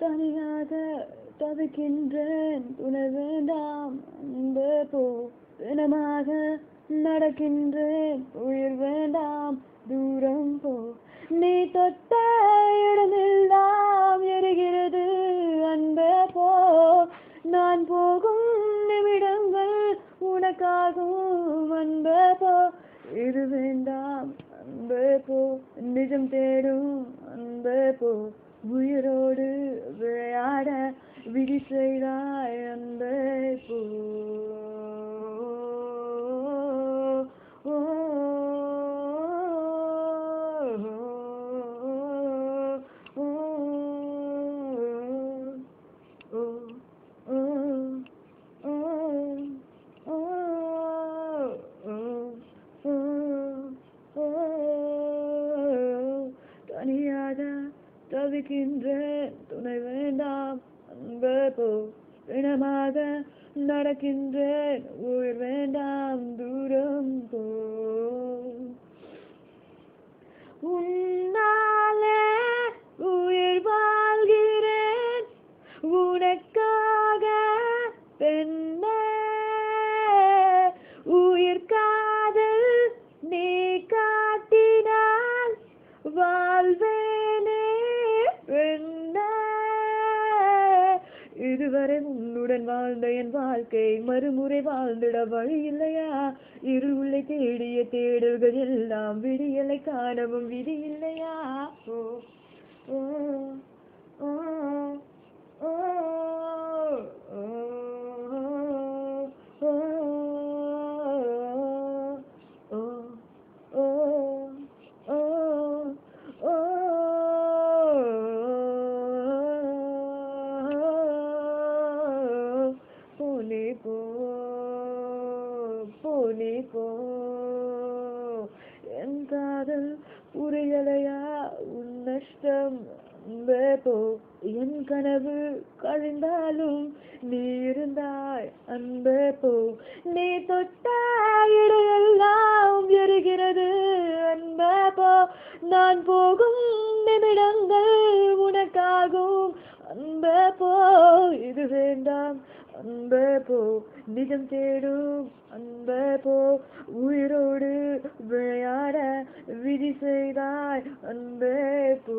தனியாக தவிக்கின்றேன் துணை வேண்டாம் அன்பே போ தினமாக நடக்கின்றேன் உயிர் வேண்டாம் தூரம் போ நீ தொட்ட இடமெல்லாம் எரிகிறது அன்பே போ நான் போகும் நிமிடங்கள் உனக்காகும் அன்பே போ இது வேண்டாம் அன்பே போ நிஜம் தேடும் அன்பே போ உயிரோடு விளையாட விதி செய்தாய் அன்பே போ தனியாக தவிக்கின்றேன் துணை வேண்டாம் அன்பே போ தினமாக நடக்கின்றேன் உயிர் வேண்டாம் தூரம் போ உன்னாலே உயிர் வாழ்கிறேன் உனக்காக பெண்ணே உயிர் காதல் நீ காட்டினால் வாழ்வேனே பெண்ணே இதுவரை உன்னுடன் வாழ்ந்த என் வாழ்க்கை மறுமுறை வாழ்ந்திட வழி இல்லையா இருள் உள்ளே தேடிய தேடல்கள் எல்லாம் விடியலை காணவும் விதி இல்லையா ஓ ஓ ஓ ஓ ஓ போனே போ என் காதல் புரியலையா உன் நஷ்டம் அன்பே போ என் கனவு கழிந்தாலும் நீ இருந்தாய் அன்பே போ நீ தொட்ட இடையெல்லாம் எரிகிறது அன்பே போ நான் போகும் நிமிடங்கள் உனக்காகும் அன்பே போ இது வேண்டாம் அன்பே போ நிஜம் தேடும் அன்பே போ உயிரோடு விளையாட விதி செய்தாய் அன்பே போ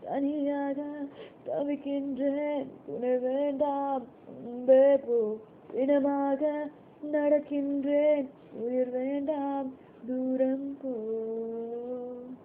தனியாக தவிக்கின்றேன் துணை வேண்டாம் அன்பே போ தினமாக நடக்கின்றேன் உயிர் வேண்டாம் தூரம் போ